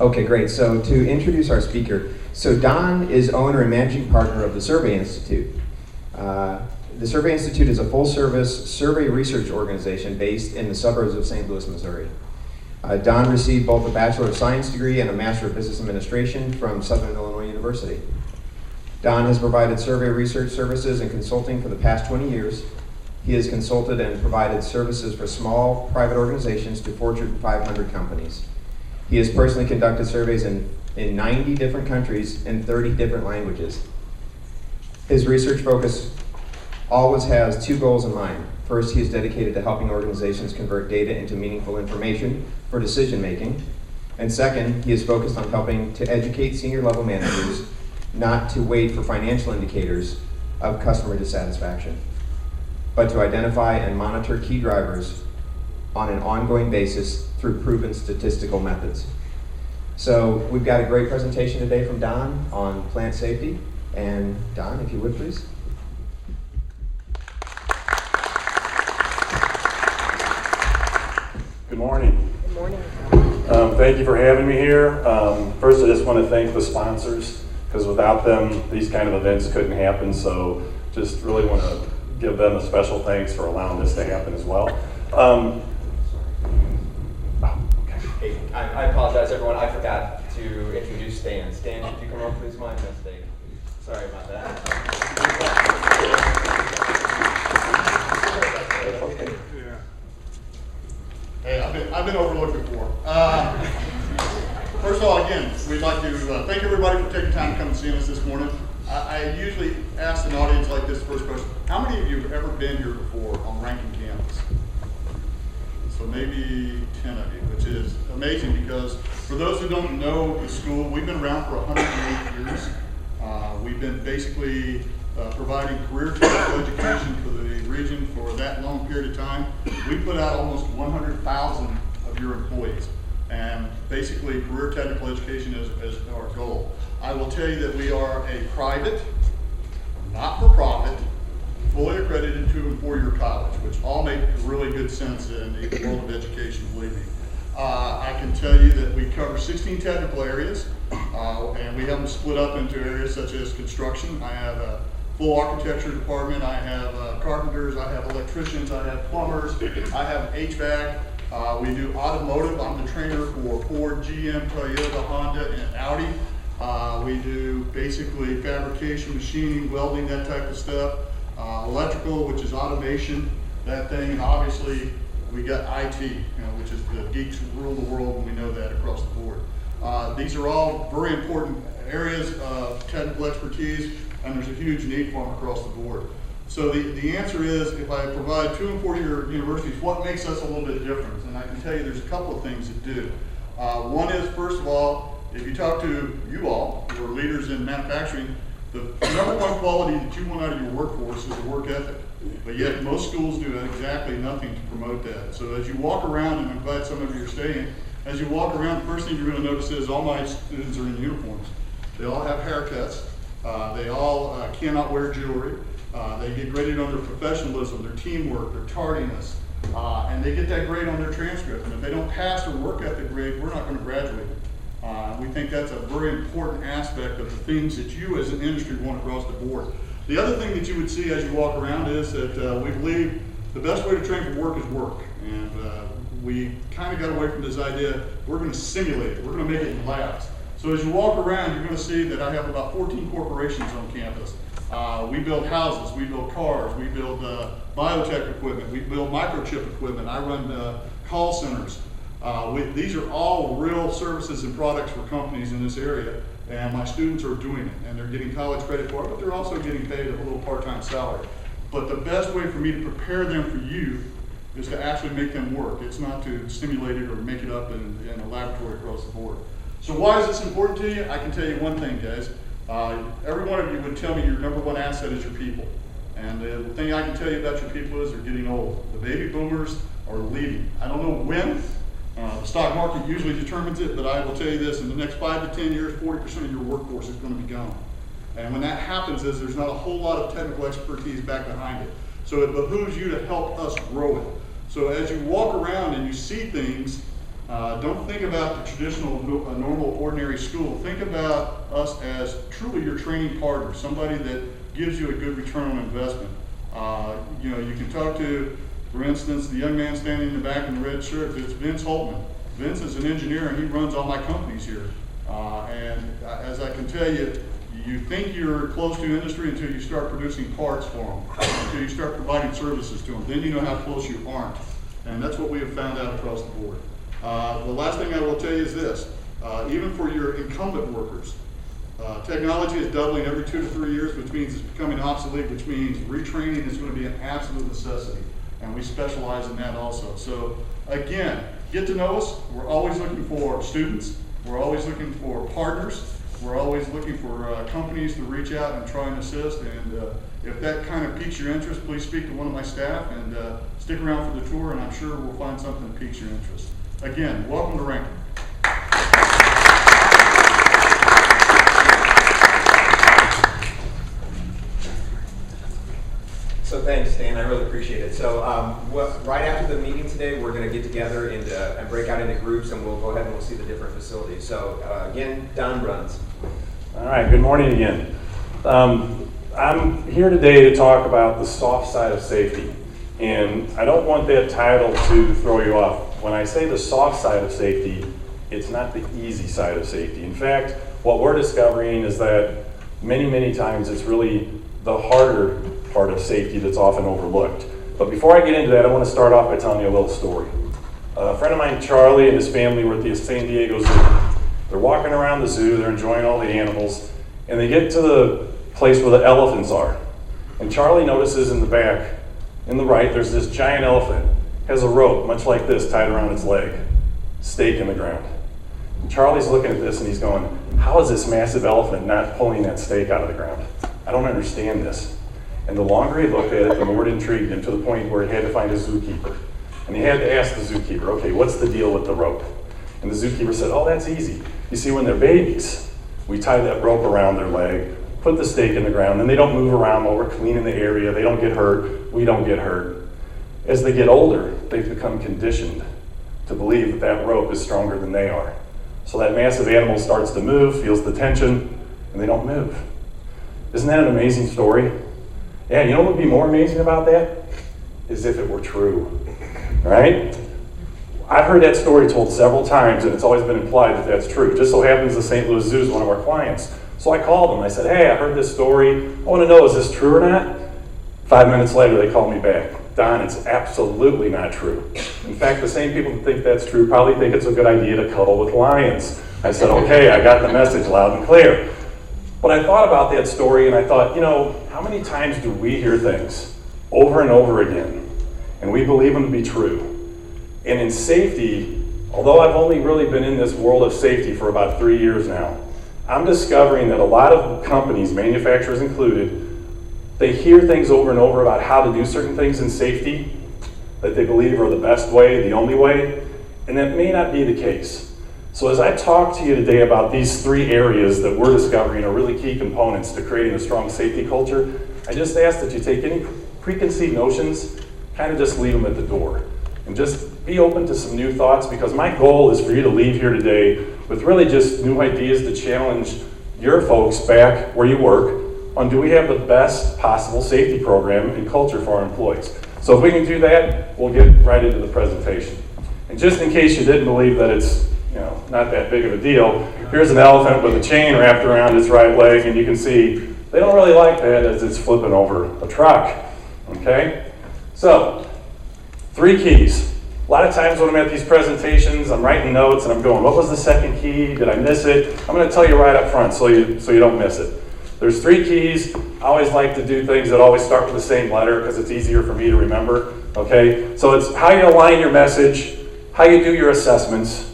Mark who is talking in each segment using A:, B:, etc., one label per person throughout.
A: Okay, great. So to introduce our speaker, so Don is owner and managing partner of the Survey Institute. The Survey Institute is a full-service survey research organization based in the suburbs of St. Louis, Missouri. Don received both a Bachelor of Science degree and a Master of Business Administration from Southern Illinois University. Don has provided survey research services and consulting for the past 20 years. He has consulted and provided services for small private organizations to Fortune 500 companies. He has personally conducted surveys in 90 different countries in 30 different languages. His research focus always has two goals in mind. First, he is dedicated to helping organizations convert data into meaningful information for decision making. And second, he is focused on helping to educate senior level managers not to wait for financial indicators of customer dissatisfaction, but to identify and monitor key drivers on an ongoing basis through proven statistical methods. So we've got a great presentation today from Don on plant safety. And Don, if you would please.
B: Good morning.
C: Good morning.
B: Thank you for having me here. First, I just want to thank the sponsors, because without them, these kind of events couldn't happen. So just really want to give them a special thanks for allowing this to happen as well.
A: Hey, I apologize, everyone. I forgot to introduce Stan. Stan, could you come up, please? My mistake. Sorry about that.
D: Hey, I've been overlooked before. First of all, again, we'd like to thank everybody for taking time to come and see us this morning. I usually ask an audience like this first question: how many of you have ever been here before on Rankin campus? So maybe 10 of you, which is amazing, because for those who don't know the school, we've been around for 108 years. We've been basically providing career technical education for the region for that long period of time. We put out almost 100,000 of your employees, and basically career technical education is our goal. I will tell you that we are a private, not-for-profit, fully accredited 2- and 4-year college, which all make really good sense in the world of education, believe me. I can tell you that we cover 16 technical areas, and we have them split up into areas such as construction. I have a full architecture department, I have carpenters, I have electricians, I have plumbers, I have HVAC. We do automotive. I'm the trainer for Ford, GM, Toyota, Honda, and Audi. We do basically fabrication, machining, welding, that type of stuff. Electrical, which is automation, that thing, and obviously we got IT, which is the geeks who rule the world, and we know that across the board. These are all very important areas of technical expertise, and there's a huge need for them across the board. So the answer is, if I provide 2- and 4-year universities, what makes us a little bit different? And I can tell you there's a couple of things that do. One is, first of all, if you talk to you all, who are leaders in manufacturing, the number one quality that you want out of your workforce is a work ethic. But yet most schools do exactly nothing to promote that. So as you walk around, and I'm glad some of you are staying, as you walk around, the first thing you're going to notice is all my students are in uniforms. They all have haircuts. They all cannot wear jewelry. They get graded on their professionalism, their teamwork, their tardiness, and they get that grade on their transcript. And if they don't pass their work ethic grade, we're not going to graduate. We think that's a very important aspect of the things that you as an industry want across the board. The other thing that you would see as you walk around is that we believe the best way to train for work is work. And we kind of got away from this idea, we're going to simulate it, we're going to make it in labs. So as you walk around, you're going to see that I have about 14 corporations on campus. We build houses, we build cars, we build biotech equipment, we build microchip equipment, I run call centers. These are all real services and products for companies in this area, and my students are doing it, and they're getting college credit for it, but they're also getting paid a little part-time salary. But the best way for me to prepare them for you is to actually make them work. It's not to simulate it or make it up in a laboratory across the board. So why is this important to you? I can tell you one thing, guys. Every one of you would tell me your number one asset is your people. And the thing I can tell you about your people is they're getting old. The baby boomers are leaving. I don't know when. The stock market usually determines it, but I will tell you this, in the next 5 to 10 years, 40% of your workforce is going to be gone. And when that happens, there's not a whole lot of technical expertise back behind it. So it behooves you to help us grow it. So as you walk around and you see things, Don't think about the traditional, normal, ordinary school. Think about us as truly your training partner, somebody that gives you a good return on investment. You can talk to, for instance, the young man standing in the back in the red shirt. It's Vince Holtman. Vince is an engineer and he runs all my companies here. And as I can tell you, you think you're close to industry until you start producing parts for them, until you start providing services to them. Then you know how close you aren't. And that's what we have found out across the board. The last thing I will tell you is this. Even for your incumbent workers, technology is doubling every 2 to 3 years, which means it's becoming obsolete, which means retraining is going to be an absolute necessity. And we specialize in that also. So again, get to know us. We're always looking for students. We're always looking for partners. We're always looking for companies to reach out and try and assist. And if that kind of piques your interest, please speak to one of my staff and stick around for the tour, and I'm sure we'll find something that piques your interest. Again, welcome to Rankin.
A: So thanks, Dan. I really appreciate it. So right after the meeting today, we're going to get together and break out into groups, and we'll go ahead and we'll see the different facilities. So again, Don Bruns.
B: All right, good morning again. I'm here today to talk about the soft side of safety. And I don't want that title to throw you off. When I say the soft side of safety, it's not the easy side of safety. In fact, what we're discovering is that many times it's really the harder part of safety that's often overlooked. But before I get into that, I want to start off by telling you a little story. A friend of mine, Charlie, and his family were at the San Diego Zoo. They're walking around the zoo, they're enjoying all the animals, and they get to the place where the elephants are. And Charlie notices in the back, in the right, there's this giant elephant. It has a rope, much like this, tied around its leg, stake in the ground. And Charlie's looking at this and he's going, how is this massive elephant not pulling that stake out of the ground? I don't understand this. And the longer he looked at it, the more it intrigued him, to the point where he had to find a zookeeper. And he had to ask the zookeeper, okay, what's the deal with the rope? And the zookeeper said, oh, that's easy. You see, when they're babies, we tie that rope around their leg, put the stake in the ground, and they don't move around while we're cleaning the area. They don't get hurt. We don't get hurt. As they get older, they've become conditioned to believe that that rope is stronger than they are. So that massive animal starts to move, feels the tension, and they don't move. Isn't that an amazing story? Yeah, you know what would be more amazing about that? Is if it were true, right? I've heard that story told several times, and it's always been implied that that's true. Just so happens the St. Louis Zoo is one of our clients. So I called them. I said, hey, I heard this story. I want to know, is this true or not? 5 minutes later, they called me back. Don, it's absolutely not true. In fact, the same people that think that's true probably think it's a good idea to cuddle with lions. I said, okay, I got the message loud and clear. But I thought about that story, and I thought, how many times do we hear things over and over again, and we believe them to be true? And in safety, although I've only really been in this world of safety for about 3 years now, I'm discovering that a lot of companies, manufacturers included, they hear things over and over about how to do certain things in safety that they believe are the best way, the only way, and that may not be the case. So as I talk to you today about these 3 areas that we're discovering are really key components to creating a strong safety culture, I just ask that you take any preconceived notions, kind of just leave them at the door. And just be open to some new thoughts, because my goal is for you to leave here today with really just new ideas to challenge your folks back where you work on, do we have the best possible safety program and culture for our employees? So if we can do that, we'll get right into the presentation. And just in case you didn't believe that it's not that big of a deal, here's an elephant with a chain wrapped around its right leg, and you can see they don't really like that as it's flipping over a truck. Okay? So 3 keys. A lot of times when I'm at these presentations, I'm writing notes and I'm going, what was the second key? Did I miss it? I'm going to tell you right up front so you don't miss it. There's 3 keys. I always like to do things that always start with the same letter because it's easier for me to remember. Okay? So it's how you align your message, how you do your assessments,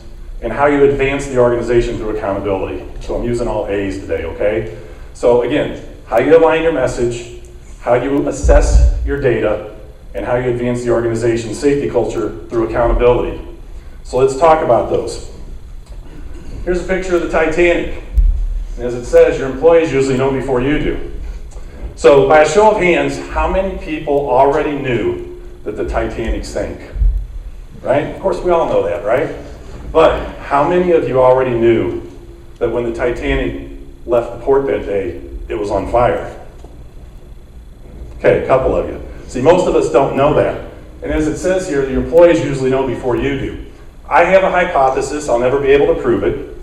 B: and how you advance the organization through accountability. So I'm using all A's today, okay? So again, how you align your message, how you assess your data, and how you advance the organization's safety culture through accountability. So let's talk about those. Here's a picture of the Titanic. And as it says, your employees usually know before you do. So by a show of hands, how many people already knew that the Titanic sank? Right? Of course, we all know that, right? But how many of you already knew that when the Titanic left the port that day, it was on fire? Okay, a couple of you. See, most of us don't know that. And as it says here, the employees usually know before you do. I have a hypothesis, I'll never be able to prove it,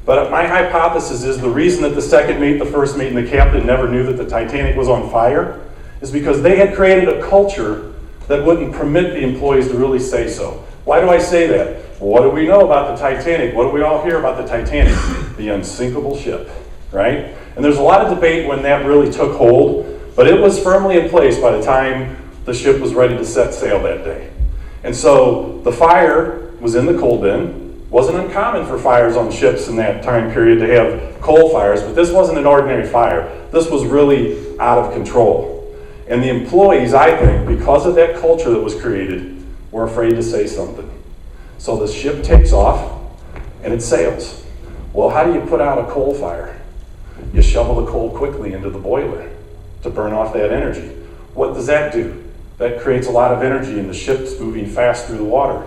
B: but my hypothesis is the reason that the second mate, the first mate, and the captain never knew that the Titanic was on fire is because they had created a culture that wouldn't permit the employees to really say so. Why do I say that? Well, what do we know about the Titanic? What do we all hear about the Titanic? The unsinkable ship, right? And there's a lot of debate when that really took hold, but it was firmly in place by the time the ship was ready to set sail that day. And so the fire was in the coal bin. Wasn't uncommon for fires on ships in that time period to have coal fires, but this wasn't an ordinary fire. This was really out of control. And the employees, I think, because of that culture that was created, were afraid to say something. So the ship takes off and it sails. Well, how do you put out a coal fire? You shovel the coal quickly into the boiler to burn off that energy. What does that do? That creates a lot of energy and the ship's moving fast through the water.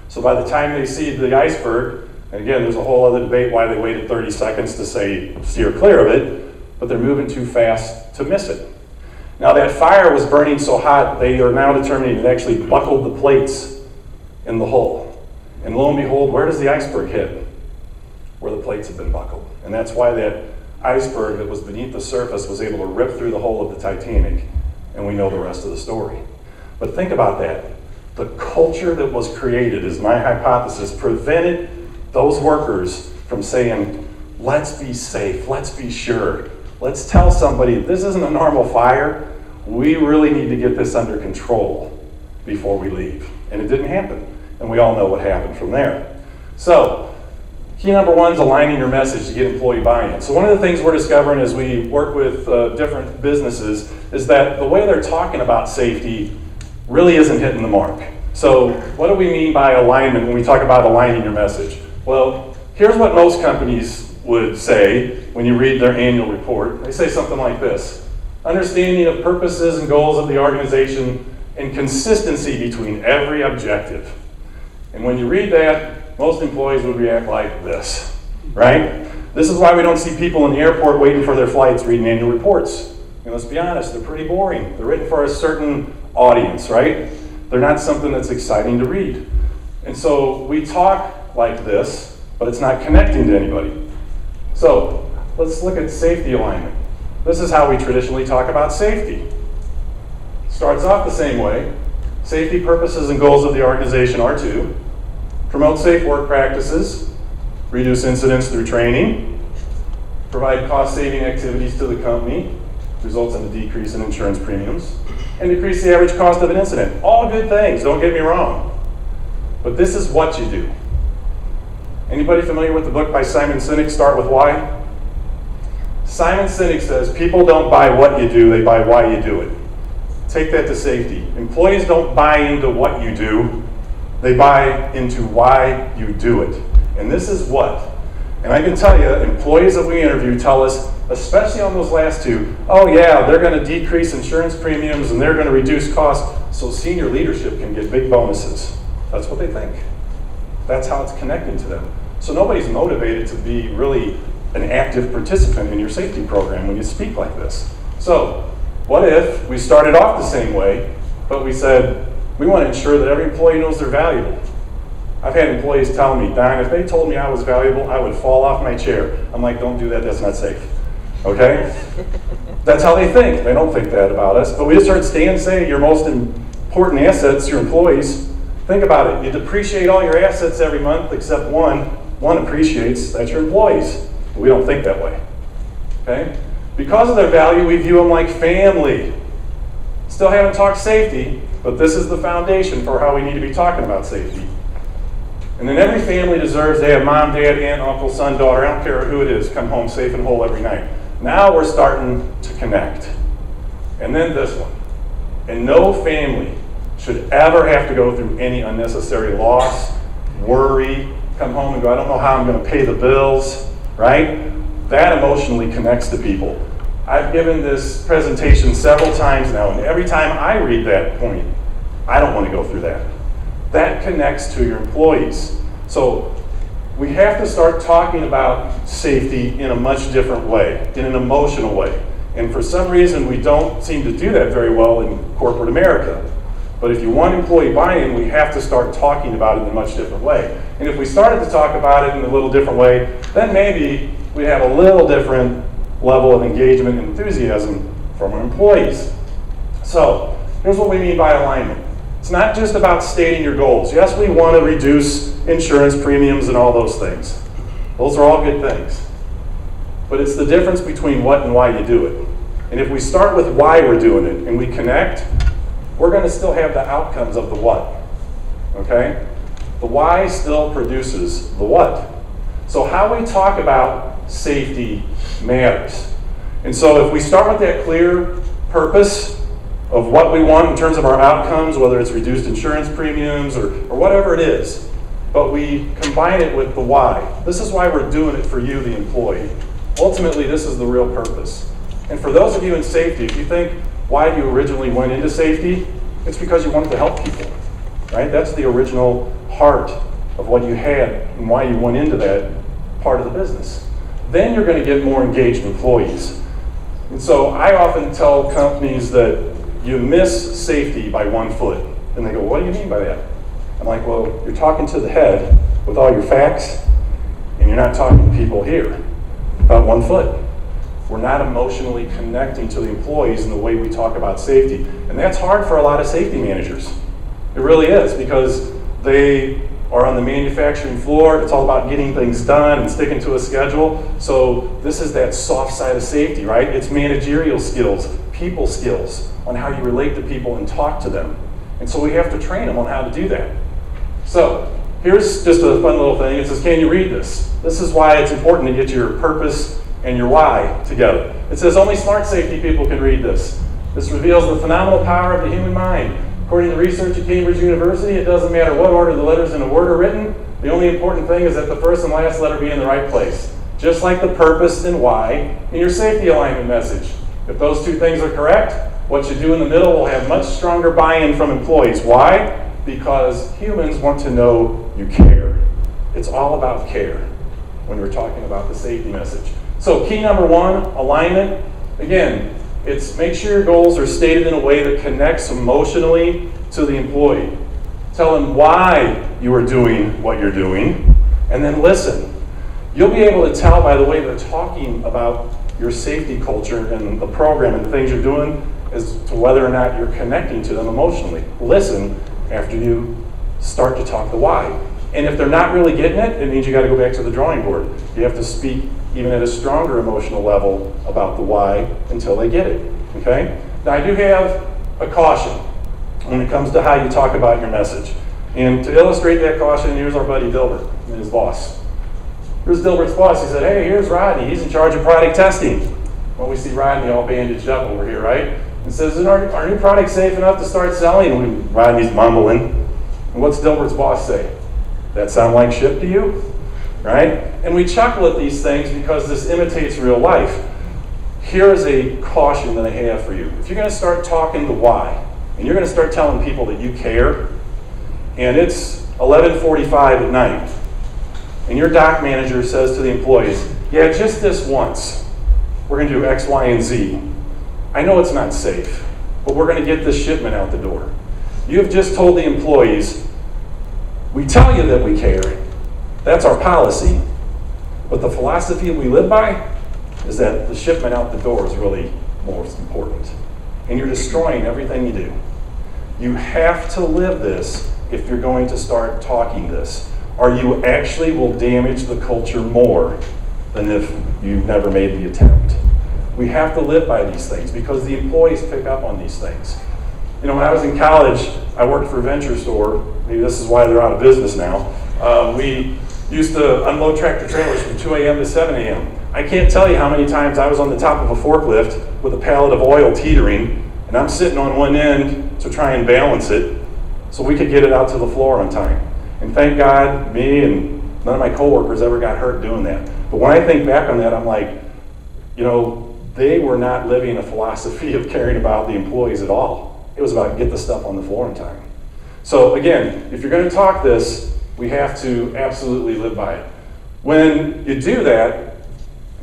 B: So by the time they see the iceberg, and again, there's a whole other debate why they waited 30 seconds to say steer clear of it, but they're moving too fast to miss it. Now that fire was burning so hot, they are now determining it actually buckled the plates in the hull. And lo and behold, where does the iceberg hit? Where the plates have been buckled. And that's why that iceberg that was beneath the surface was able to rip through the hull of the Titanic, and we know the rest of the story. But think about that. The culture that was created, is my hypothesis, prevented those workers from saying, let's be safe, let's be sure. Let's tell somebody, this isn't a normal fire. We really need to get this under control before we leave. And it didn't happen. And we all know what happened from there. So, key number one is aligning your message to get employee buy-in. So one of the things we're discovering as we work with different businesses is that the way they're talking about safety really isn't hitting the mark. So what do we mean by alignment when we talk about aligning your message? Well, here's what most companies would say when you read their annual report. They say something like this: understanding of purposes and goals of the organization and consistency between every objective. And when you read that, most employees would react like this, right? This is why we don't see people in the airport waiting for their flights reading annual reports. And let's be honest, they're pretty boring. They're written for a certain audience, right? They're not something that's exciting to read. And so we talk like this, but it's not connecting to anybody. So let's look at safety alignment. This is how we traditionally talk about safety. Starts off the same way. Safety purposes and goals of the organization are to promote safe work practices, reduce incidents through training, provide cost-saving activities to the company, results in a decrease in insurance premiums, and decrease the average cost of an incident. All good things, don't get me wrong. But this is what you do. Anybody familiar with the book by Simon Sinek, Start With Why? Simon Sinek says, people don't buy what you do, they buy why you do it. Take that to safety. Employees don't buy into what you do, they buy into why you do it. And this is what. And I can tell you, employees that we interview tell us, especially on those last two, oh yeah, they're going to decrease insurance premiums and they're going to reduce costs so senior leadership can get big bonuses. That's what they think. That's how it's connecting to them. So nobody's motivated to be really an active participant in your safety program when you speak like this. So what if we started off the same way, but we said, we want to ensure that every employee knows they're valuable. I've had employees tell me, Don, if they told me I was valuable, I would fall off my chair. I'm like, don't do that, that's not safe. Okay? That's how they think. They don't think that about us. But we just heard Stan say your most important assets, your employees. Think about it. You depreciate all your assets every month except one. One appreciates, that's your employees. But we don't think that way. Okay? Because of their value, we view them like family. Still haven't talked safety, but this is the foundation for how we need to be talking about safety. And then every family deserves to have mom, dad, aunt, uncle, son, daughter, I don't care who it is, come home safe and whole every night. Now we're starting to connect. And then this one. And no family should ever have to go through any unnecessary loss, worry, come home and go, I don't know how I'm going to pay the bills, right? That emotionally connects to people. I've given this presentation several times now, and every time I read that point, I don't want to go through that. That connects to your employees. So we have to start talking about safety in a much different way, in an emotional way. And for some reason, we don't seem to do that very well in corporate America. But if you want employee buy-in, we have to start talking about it in a much different way. And if we started to talk about it in a little different way, then maybe we'd have a little different level of engagement and enthusiasm from our employees. So here's what we mean by alignment. It's not just about stating your goals. Yes, we want to reduce insurance premiums and all those things. Those are all good things. But it's the difference between what and why you do it. And if we start with why we're doing it and we connect, we're going to still have the outcomes of the what. Okay? The why still produces the what. So how we talk about safety matters. And so if we start with that clear purpose of what we want in terms of our outcomes, whether it's reduced insurance premiums or whatever it is, but we combine it with the why. This is why we're doing it for you, the employee. Ultimately, this is the real purpose. And for those of you in safety, if you think why you originally went into safety, it's because you wanted to help people, right? That's the original heart of what you had and why you went into that part of the business. Then you're going to get more engaged employees. And so I often tell companies that you miss safety by 1 foot. And they go, what do you mean by that? I'm like, well, you're talking to the head with all your facts, and you're not talking to people here. About 1 foot. We're not emotionally connecting to the employees in the way we talk about safety. And that's hard for a lot of safety managers. It really is, because they are on the manufacturing floor. It's all about getting things done and sticking to a schedule. So this is that soft side of safety, right? It's managerial skills, people skills, on how you relate to people and talk to them. And so we have to train them on how to do that. So here's just a fun little thing. It says, can you read this? This is why it's important to get your purpose and your why together. It says only smart safety people can read this. This reveals the phenomenal power of the human mind. According to research at Cambridge University, it doesn't matter what order the letters in a word are written. The only important thing is that the first and last letter be in the right place. Just like the purpose and why in your safety alignment message. If those two things are correct, what you do in the middle will have much stronger buy-in from employees. Why? Because humans want to know you care. It's all about care when we're talking about the safety message. So key number 1, alignment. Again, it's make sure your goals are stated in a way that connects emotionally to the employee. Tell them why you are doing what you're doing, and then listen. You'll be able to tell by the way they're talking about your safety culture and the program and the things you're doing as to whether or not you're connecting to them emotionally. Listen after you start to talk the why. And if they're not really getting it, it means you got to go back to the drawing board. You have to speak even at a stronger emotional level about the why until they get it, okay? Now I do have a caution when it comes to how you talk about your message. And to illustrate that caution, here's our buddy Dilbert and his boss. Here's Dilbert's boss. He said, hey, here's Rodney. He's in charge of product testing. Well, we see Rodney all bandaged up over here, right? And says, is our new product safe enough to start selling? And Rodney's mumbling. And what's Dilbert's boss say? That sound like shit to you? Right? And we chuckle at these things because this imitates real life. Here's a caution that I have for you. If you're going to start talking the why, and you're going to start telling people that you care, and it's 11:45 at night, and your dock manager says to the employees, yeah, just this once, we're going to do X, Y, and Z. I know it's not safe, but we're going to get this shipment out the door. You have just told the employees, we tell you that we care. That's our policy. But the philosophy we live by is that the shipment out the door is really most important. And you're destroying everything you do. You have to live this if you're going to start talking this, or you actually will damage the culture more than if you never made the attempt. We have to live by these things because the employees pick up on these things. You know, when I was in college, I worked for a venture store. Maybe this is why they're out of business now. We used to unload tractor trailers from 2 a.m. to 7 a.m. I can't tell you how many times I was on the top of a forklift with a pallet of oil teetering, and I'm sitting on one end to try and balance it so we could get it out to the floor on time. And thank God, me and none of my coworkers ever got hurt doing that. But when I think back on that, I'm like, you know, they were not living a philosophy of caring about the employees at all. It was about get the stuff on the floor in time. So again, if you're going to talk this, we have to absolutely live by it. When you do that,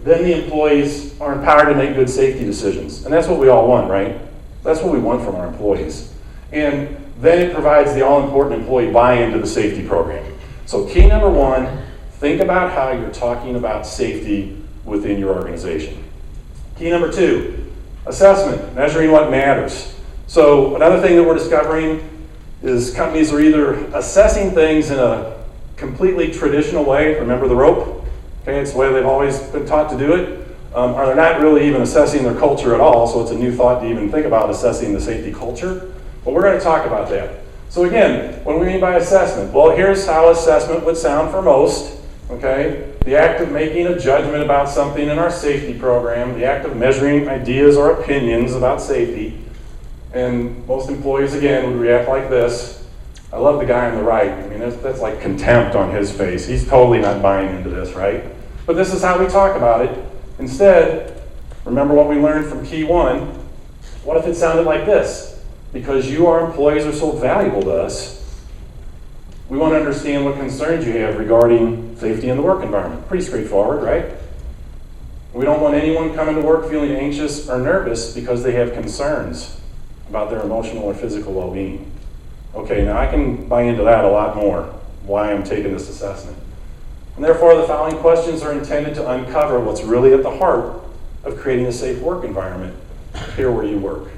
B: then the employees are empowered to make good safety decisions. And that's what we all want, right? That's what we want from our employees. And then it provides the all-important employee buy-in to the safety program. So key number one, think about how you're talking about safety within your organization. Key number two, assessment, measuring what matters. So another thing that we're discovering is companies are either assessing things in a completely traditional way, remember the rope? Okay, it's the way they've always been taught to do it, or they're not really even assessing their culture at all, so it's a new thought to even think about assessing the safety culture. But we're going to talk about that. So again, what do we mean by assessment? Well, here's how assessment would sound for most. Okay, the act of making a judgment about something in our safety program, the act of measuring ideas or opinions about safety. And most employees, again, would react like this. I love the guy on the right. I mean, that's like contempt on his face. He's totally not buying into this, right? But this is how we talk about it. Instead, remember what we learned from key one. What if it sounded like this? Because you, our employees, are so valuable to us, we want to understand what concerns you have regarding safety in the work environment. Pretty straightforward, right? We don't want anyone coming to work feeling anxious or nervous because they have concerns about their emotional or physical well-being. Okay, now I can buy into that a lot more, why I'm taking this assessment. And therefore, the following questions are intended to uncover what's really at the heart of creating a safe work environment here where you work.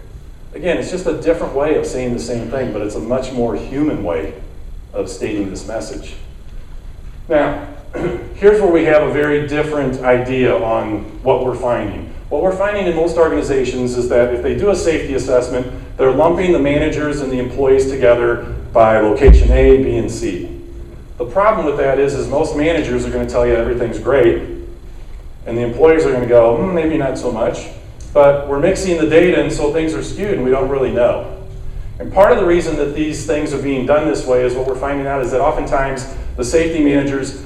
B: Again, it's just a different way of saying the same thing, but it's a much more human way of stating this message. Now, here's where we have a very different idea on what we're finding. What we're finding in most organizations is that if they do a safety assessment, they're lumping the managers and the employees together by location A, B, and C. The problem with that is most managers are going to tell you everything's great, and the employees are going to go, maybe not so much, but we're mixing the data and so things are skewed and we don't really know. And part of the reason that these things are being done this way is what we're finding out is that oftentimes the safety managers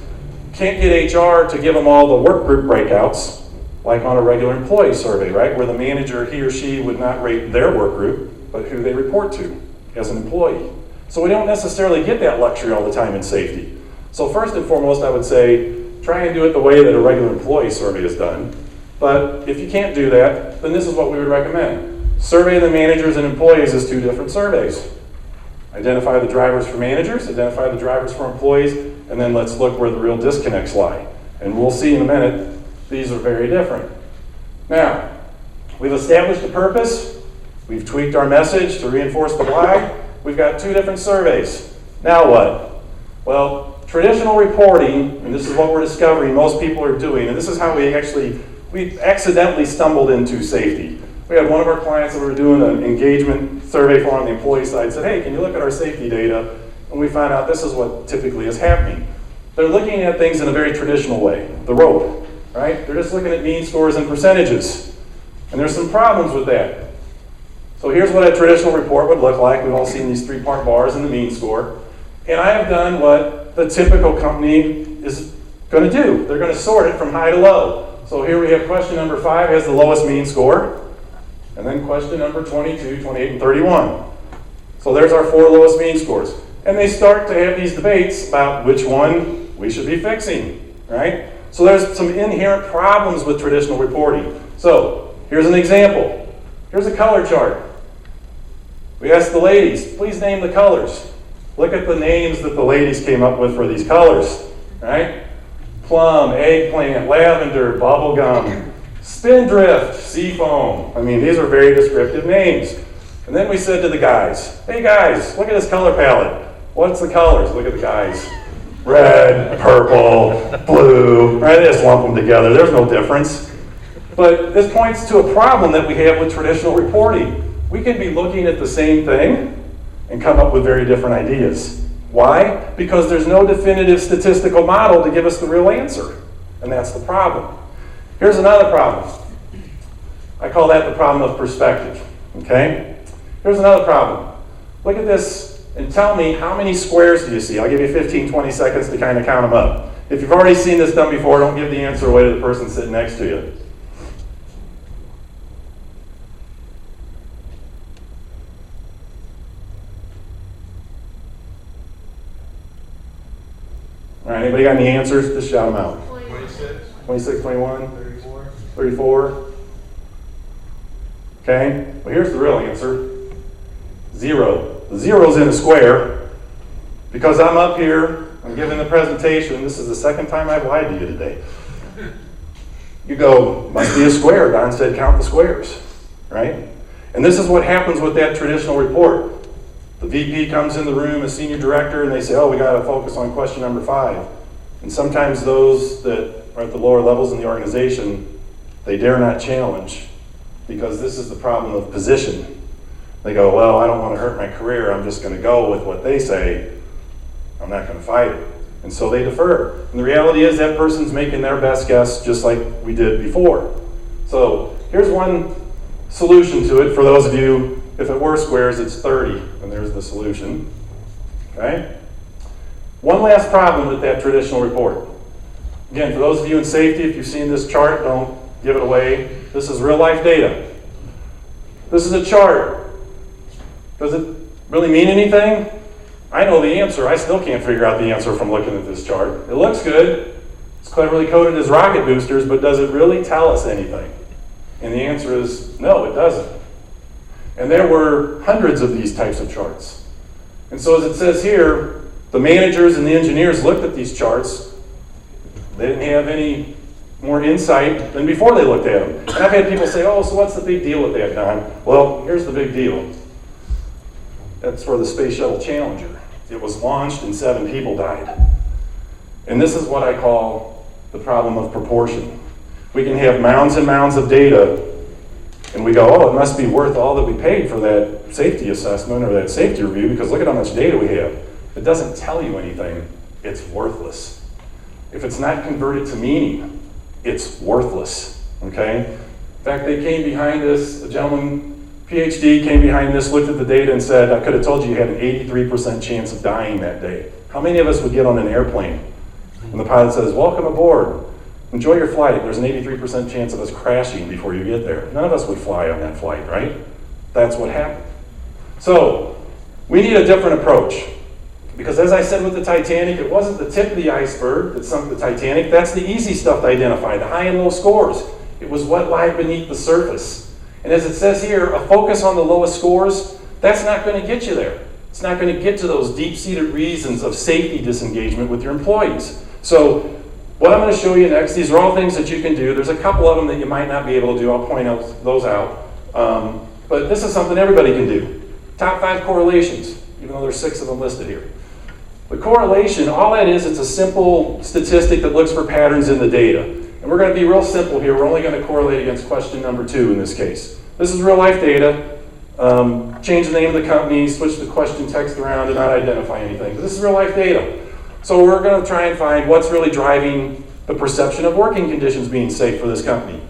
B: can't get HR to give them all the work group breakouts, like on a regular employee survey, right? Where the manager, he or she, would not rate their work group, but who they report to as an employee. So we don't necessarily get that luxury all the time in safety. So first and foremost, I would say, try and do it the way that a regular employee survey is done. But if you can't do that, then this is what we would recommend. Survey the managers and employees as two different surveys. Identify the drivers for managers, identify the drivers for employees, and then let's look where the real disconnects lie. And we'll see in a minute, these are very different. Now, we've established a purpose, we've tweaked our message to reinforce the why, we've got two different surveys. Now what? Well, traditional reporting, and this is what we're discovering most people are doing, and this is how we accidentally stumbled into safety. We had one of our clients that we were doing an engagement survey for on the employee side said, hey, can you look at our safety data? And we found out this is what typically is happening. They're looking at things in a very traditional way, the rope, right? They're just looking at mean scores and percentages. And there's some problems with that. So here's what a traditional report would look like. We've all seen these 3-part bars in the mean score. And I have done what the typical company is going to do. They're going to sort it from high to low. So here we have question number 5 has the lowest mean score. And then question number 22, 28, and 31. So there's our 4 lowest mean scores. And they start to have these debates about which one we should be fixing, right? So there's some inherent problems with traditional reporting. So here's an example. Here's a color chart. We asked the ladies, please name the colors. Look at the names that the ladies came up with for these colors, right? Plum, eggplant, lavender, bubblegum, spindrift, seafoam. I mean, these are very descriptive names. And then we said to the guys, hey guys, look at this color palette. What's the colors? Look at the guys. Red, purple, blue, right? They just lump them together. There's no difference. But this points to a problem that we have with traditional reporting. We can be looking at the same thing and come up with very different ideas. Why? Because there's no definitive statistical model to give us the real answer. And that's the problem. Here's another problem. I call that the problem of perspective. Okay? Here's another problem. Look at this and tell me how many squares do you see? I'll give you 15, 20 seconds to kind of count them up. If you've already seen this done before, don't give the answer away to the person sitting next to you. All right, anybody got any answers? Just shout them out. 26, 21? 34? Okay, well here's the real answer. 0. The 0's in a square. Because I'm up here, I'm giving the presentation, this is the second time I've lied to you today. You go, must be a square. Don said count the squares, right? And this is what happens with that traditional report. The VP comes in the room, a senior director, and they say, oh, we got to focus on question number 5. And sometimes those that are at the lower levels in the organization, they dare not challenge because this is the problem of position. They go, well, I don't want to hurt my career. I'm just going to go with what they say. I'm not going to fight it. And so they defer. And the reality is that person's making their best guess just like we did before. So here's one solution to it for those of you, if it were squares, it's 30, and there's the solution. Okay? One last problem with that traditional report. Again, for those of you in safety, if you've seen this chart, don't give it away. This is real life data. This is a chart. Does it really mean anything? I know the answer. I still can't figure out the answer from looking at this chart. It looks good. It's cleverly coded as rocket boosters, but does it really tell us anything? And the answer is no, it doesn't. And there were hundreds of these types of charts. And so as it says here, the managers and the engineers looked at these charts. They didn't have any more insight than before they looked at them. And I've had people say, oh, so what's the big deal with that, Don? Well, here's the big deal. That's for the Space Shuttle Challenger. It was launched and 7 people died. And this is what I call the problem of proportion. We can have mounds and mounds of data, and we go, oh, it must be worth all that we paid for that safety assessment or that safety review because look at how much data we have. If it doesn't tell you anything, it's worthless. If it's not converted to meaning, it's worthless, okay? In fact, they came behind this, a gentleman, PhD, came behind this, looked at the data and said, I could have told you you had an 83% chance of dying that day. How many of us would get on an airplane and the pilot says, welcome aboard, enjoy your flight, there's an 83% chance of us crashing before you get there. None of us would fly on that flight, right? That's what happened. So, we need a different approach. Because as I said with the Titanic, it wasn't the tip of the iceberg that sunk the Titanic. That's the easy stuff to identify, the high and low scores. It was what lied beneath the surface. And as it says here, a focus on the lowest scores, that's not going to get you there. It's not going to get to those deep-seated reasons of safety disengagement with your employees. So what I'm going to show you next, these are all things that you can do. There's a couple of them that you might not be able to do. I'll point those out. But this is something everybody can do. Top 5 correlations, even though there's 6 of them listed here. The correlation, all that is, it's a simple statistic that looks for patterns in the data. And we're going to be real simple here. We're only going to correlate against question number 2 in this case. This is real life data. Change the name of the company, switch the question text around, and not identify anything. But this is real life data. So we're going to try and find what's really driving the perception of working conditions being safe for this company.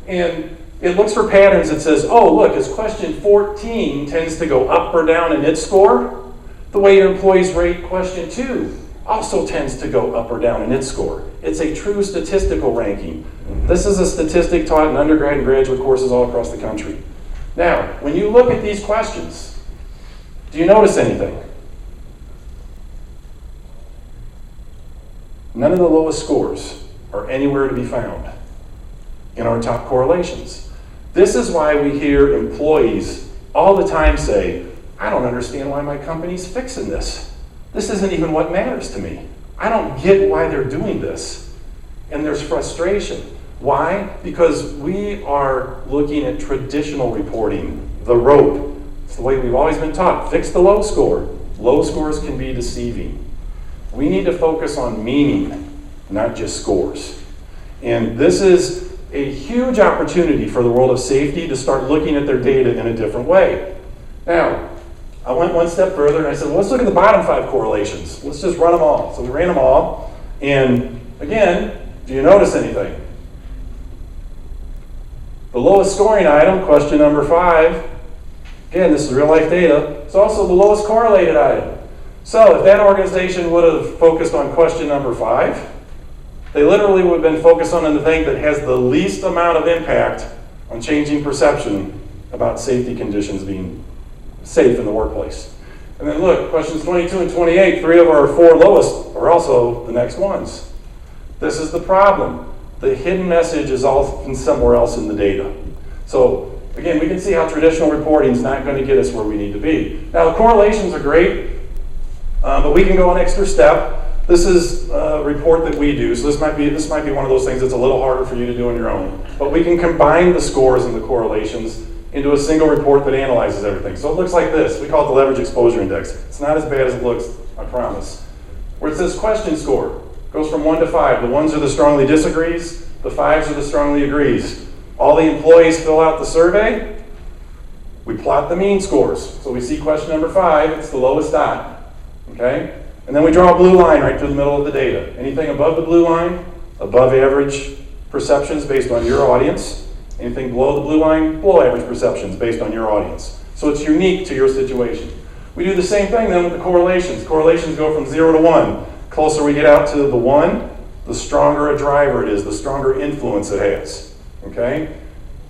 B: And it looks for patterns that says, oh, look, as question 14 tends to go up or down in its score, the way your employees rate question 2 also tends to go up or down in its score. It's a true statistical ranking. This is a statistic taught in undergrad and graduate courses all across the country. Now, when you look at these questions, do you notice anything? None of the lowest scores are anywhere to be found in our top correlations. This is why we hear employees all the time say, I don't understand why my company's fixing this. This isn't even what matters to me. I don't get why they're doing this. And there's frustration. Why? Because we are looking at traditional reporting, the rope. It's the way we've always been taught. Fix the low score. Low scores can be deceiving. We need to focus on meaning, not just scores. And this is a huge opportunity for the world of safety to start looking at their data in a different way. Now, I went one step further and I said, well, let's look at the bottom 5 correlations. Let's just run them all. So we ran them all. And again, do you notice anything? The lowest scoring item, question number 5, again, this is real life data, it's also the lowest correlated item. So if that organization would have focused on question number 5, they literally would have been focused on the thing that has the least amount of impact on changing perception about safety conditions being safe in the workplace. And then look, questions 22 and 28, 3 of our 4 lowest are also the next ones. This is the problem. The hidden message is often somewhere else in the data. So again, we can see how traditional reporting is not going to get us where we need to be. Now, the correlations are great, but we can go an extra step. This is a report that we do, so this might be one of those things that's a little harder for you to do on your own. But we can combine the scores and the correlations into a single report that analyzes everything. So it looks like this. We call it the leverage exposure index. It's not as bad as it looks, I promise. Where it says question score, goes from 1 to 5. The 1s are the strongly disagrees, the 5s are the strongly agrees. All the employees fill out the survey. We plot the mean scores. So we see question number 5, it's the lowest dot. Okay? And then we draw a blue line right through the middle of the data. Anything above the blue line, above average perceptions based on your audience. Anything below the blue line, below average perceptions based on your audience. So it's unique to your situation. We do the same thing then with the correlations. Correlations go from 0 to 1. Closer we get out to the 1, the stronger a driver it is, the stronger influence it has. Okay?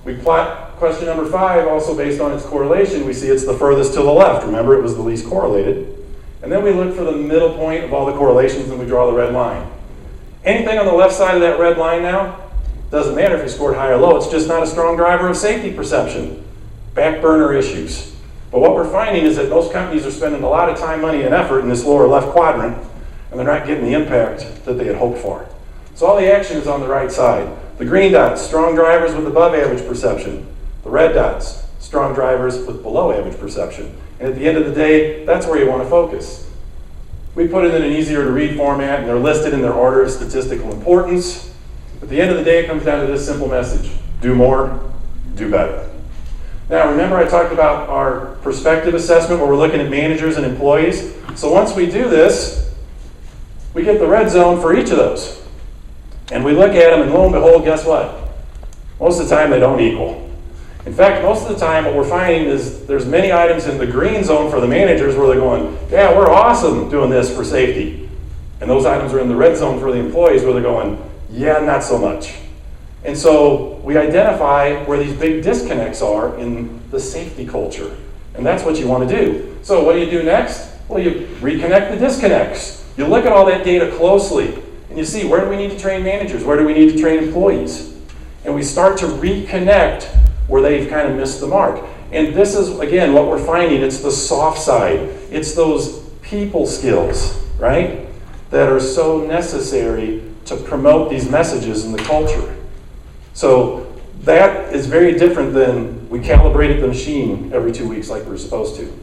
B: We plot question number 5 also based on its correlation. We see it's the furthest to the left. Remember, it was the least correlated. And then we look for the middle point of all the correlations and we draw the red line. Anything on the left side of that red line now, doesn't matter if you scored high or low, it's just not a strong driver of safety perception. Back burner issues. But what we're finding is that most companies are spending a lot of time, money, and effort in this lower left quadrant, and they're not getting the impact that they had hoped for. So all the action is on the right side. The green dots, strong drivers with above average perception. The red dots, strong drivers with below average perception. And at the end of the day, that's where you want to focus. We put it in an easier to read format, and they're listed in their order of statistical importance. At the end of the day, it comes down to this simple message: do more, do better. Now, remember I talked about our perspective assessment where we're looking at managers and employees? So once we do this, we get the red zone for each of those. And we look at them, and lo and behold, guess what? Most of the time, they don't equal. In fact, most of the time, what we're finding is there's many items in the green zone for the managers where they're going, yeah, we're awesome doing this for safety. And those items are in the red zone for the employees where they're going, yeah, not so much. And so we identify where these big disconnects are in the safety culture. And that's what you want to do. So what do you do next? Well, you reconnect the disconnects. You look at all that data closely, and you see, where do we need to train managers? Where do we need to train employees? And we start to reconnect where they've kind of missed the mark. And this is, again, what we're finding. It's the soft side. It's those people skills, right, that are so necessary to promote these messages in the culture. So that is very different than we calibrated the machine every 2 weeks like we were supposed to.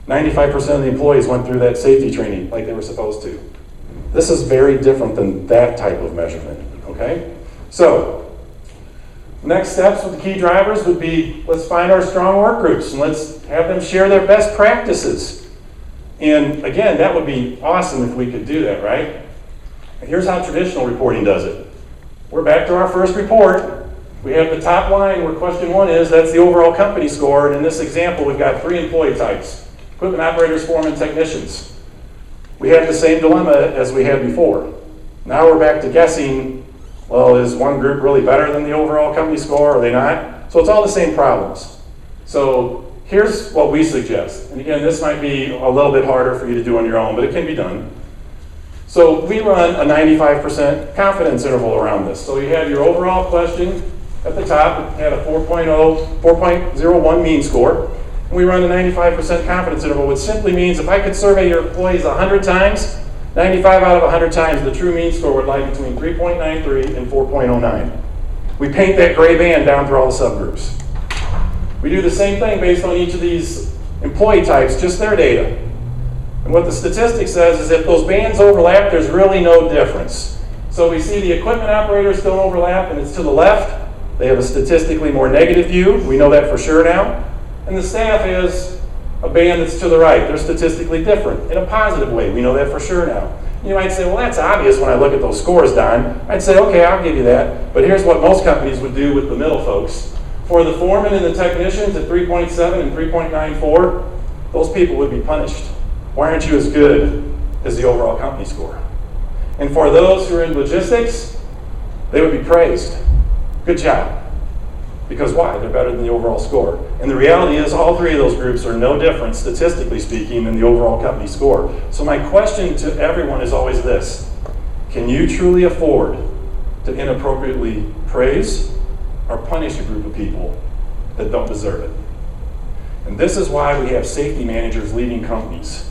B: 95% of the employees went through that safety training like they were supposed to. This is very different than that type of measurement, okay? So, next steps with the key drivers would be, let's find our strong work groups and let's have them share their best practices. And again, that would be awesome if we could do that, right? And here's how traditional reporting does it. We're back to our first report. We have the top line where question 1 is, that's the overall company score. And in this example, we've got 3 employee types: equipment operators, foremen, technicians. We have the same dilemma as we had before. Now we're back to guessing, well, is one group really better than the overall company score? Are they not? So it's all the same problems. So here's what we suggest. And again, this might be a little bit harder for you to do on your own, but it can be done. So we run a 95% confidence interval around this. So you have your overall question at the top. It had a 4.01 mean score. And we run a 95% confidence interval, which simply means if I could survey your employees 100 times, 95 out of 100 times, the true mean score would lie between 3.93 and 4.09. We paint that gray band down through all the subgroups. We do the same thing based on each of these employee types, just their data. And what the statistic says is if those bands overlap, there's really no difference. So we see the equipment operators don't overlap, and it's to the left. They have a statistically more negative view. We know that for sure now. And the staff is a band that's to the right. They're statistically different in a positive way. We know that for sure now. You might say, well, that's obvious when I look at those scores, Don. I'd say, okay, I'll give you that. But here's what most companies would do with the middle folks. For the foremen and the technicians at 3.7 and 3.94, those people would be punished. Why aren't you as good as the overall company score? And for those who are in logistics, they would be praised. Good job. Because why? They're better than the overall score. And the reality is all 3 of those groups are no different, statistically speaking, than the overall company score. So my question to everyone is always this: can you truly afford to inappropriately praise or punish a group of people that don't deserve it. And this is why we have safety managers leading companies.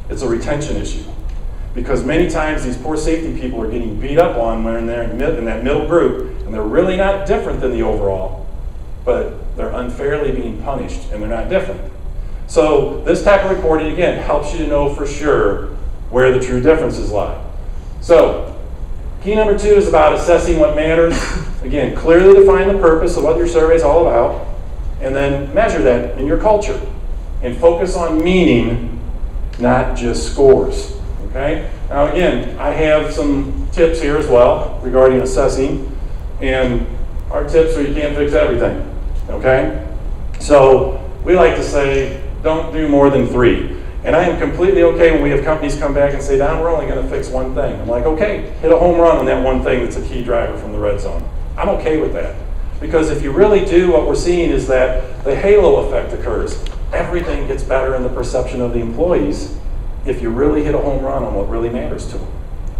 B: It's a retention issue. Because many times these poor safety people are getting beat up on when they're in that middle group, and they're really not different than the overall, but they're unfairly being punished, and they're not different. So this type of reporting, again, helps you to know for sure where the true differences lie. So key number 2 is about assessing what matters. Again, clearly define the purpose of what your survey is all about, and then measure that in your culture. And focus on meaning, not just scores. Okay? Now again, I have some tips here as well regarding assessing, and our tips are you can't fix everything. Okay? So we like to say, don't do more than 3. And I am completely okay when we have companies come back and say, Don, we're only going to fix one thing. I'm like, okay, hit a home run on that one thing that's a key driver from the red zone. I'm okay with that. Because if you really do, what we're seeing is that the halo effect occurs. Everything gets better in the perception of the employees if you really hit a home run on what really matters to them.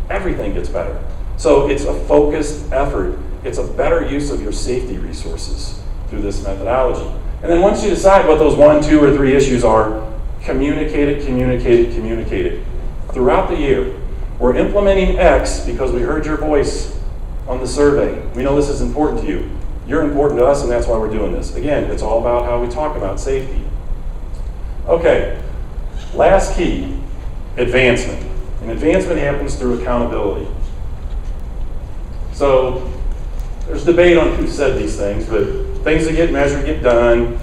B: Everything gets better. So it's a focused effort. It's a better use of your safety resources through this methodology. And then once you decide what those 1, 2, or 3 issues are, communicate it, communicate it, communicate it. Throughout the year, we're implementing X because we heard your voice on the survey. We know this is important to you. You're important to us, and that's why we're doing this. Again, it's all about how we talk about safety. Okay, last key, advancement. And advancement happens through accountability. So there's debate on who said these things, but things that get measured get done.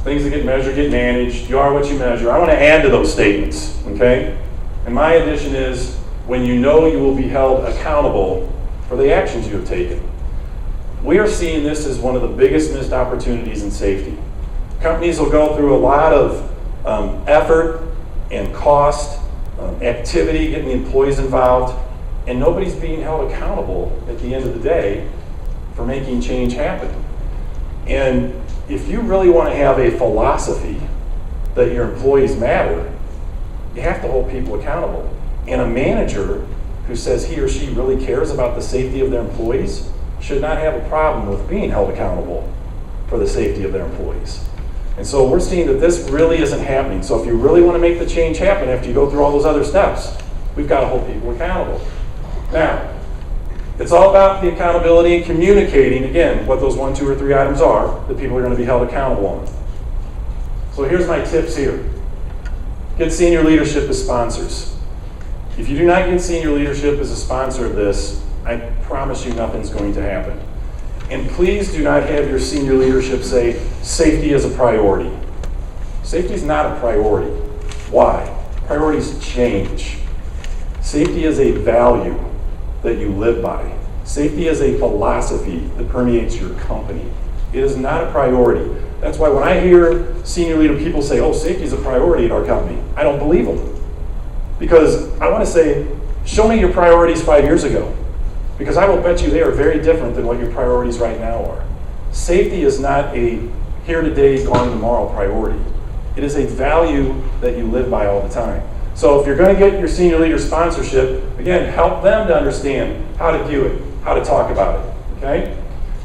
B: Things that get measured get managed. You are what you measure. I want to add to those statements, okay? And my addition is, when you know you will be held accountable for the actions you have taken. We are seeing this as one of the biggest missed opportunities in safety. Companies will go through a lot of effort and cost, activity, getting the employees involved, and nobody's being held accountable at the end of the day for making change happen. And if you really want to have a philosophy that your employees matter, you have to hold people accountable. And a manager who says he or she really cares about the safety of their employees should not have a problem with being held accountable for the safety of their employees. And so we're seeing that this really isn't happening. So if you really want to make the change happen after you go through all those other steps, we've got to hold people accountable. Now, it's all about the accountability and communicating, again, what those 1, 2, or 3 items are that people are going to be held accountable on. So here's my tips here. Get senior leadership as sponsors. If you do not get senior leadership as a sponsor of this, I promise you nothing's going to happen. And please do not have your senior leadership say, safety is a priority. Safety is not a priority. Why? Priorities change. Safety is a value that you live by. Safety is a philosophy that permeates your company. It is not a priority. That's why when I hear senior leader people say, oh, safety is a priority at our company, I don't believe them. Because I want to say, show me your priorities 5 years ago. Because I will bet you they are very different than what your priorities right now are. Safety is not a here today, gone tomorrow priority. It is a value that you live by all the time. So if you're going to get your senior leader sponsorship, again, help them to understand how to view it, how to talk about it, okay?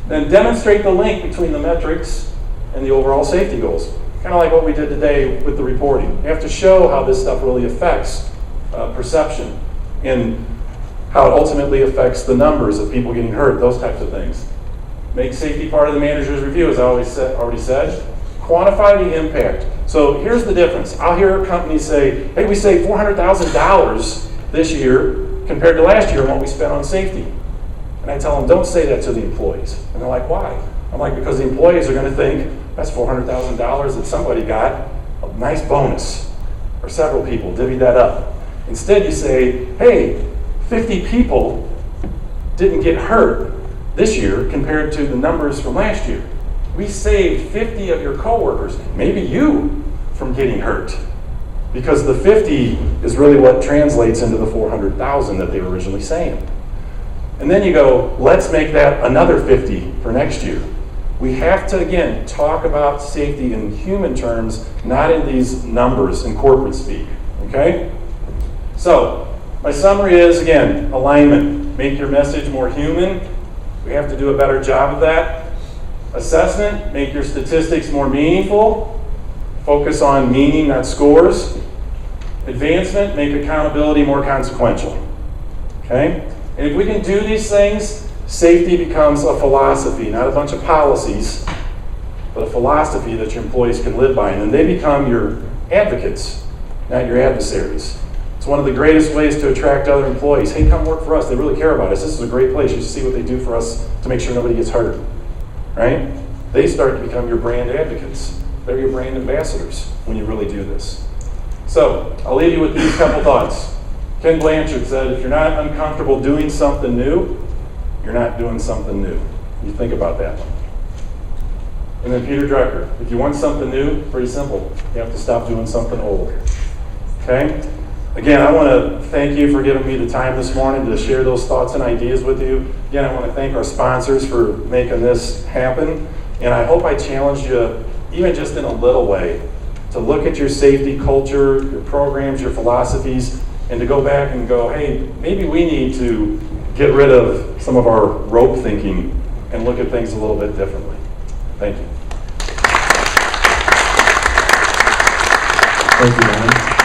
B: Then demonstrate the link between the metrics and the overall safety goals. Kind of like what we did today with the reporting. You have to show how this stuff really affects perception and how it ultimately affects the numbers of people getting hurt, those types of things. Make safety part of the manager's review, as I already said. Quantify the impact. So here's the difference. I'll hear companies say, hey, we saved $400,000 this year compared to last year on what we spent on safety. And I tell them, don't say that to the employees. And they're like, why? I'm like, because the employees are going to think, that's $400,000 that somebody got, a nice bonus. Or several people divvy that up. Instead, you say, hey, 50 people didn't get hurt this year compared to the numbers from last year. We saved 50 of your coworkers, maybe you, from getting hurt. Because the 50 is really what translates into the 400,000 that they were originally saying. And then you go, let's make that another 50 for next year. We have to, again, talk about safety in human terms, not in these numbers in corporate speak, okay? So, my summary is, again, alignment. Make your message more human, We have to do a better job of that. Assessment, make your statistics more meaningful. Focus on meaning, not scores. Advancement, make accountability more consequential. Okay? And if we can do these things, safety becomes a philosophy, not a bunch of policies, but a philosophy that your employees can live by. And then they become your advocates, not your adversaries. It's one of the greatest ways to attract other employees. Hey, come work for us. They really care about us. This is a great place. You should see what they do for us to make sure nobody gets hurt. Right? They start to become your brand advocates. They're your brand ambassadors when you really do this. So, I'll leave you with these couple thoughts. Ken Blanchard said, if you're not uncomfortable doing something new, you're not doing something new. You think about that one. And then Peter Drucker, if you want something new, pretty simple. You have to stop doing something old. Okay? Again, I want to thank you for giving me the time this morning to share those thoughts and ideas with you. Again, I want to thank our sponsors for making this happen. And I hope I challenged you, even just in a little way, to look at your safety culture, your programs, your philosophies, and to go back and go, hey, maybe we need to get rid of some of our rope thinking and look at things a little bit differently. Thank you.
A: Thank you, Don.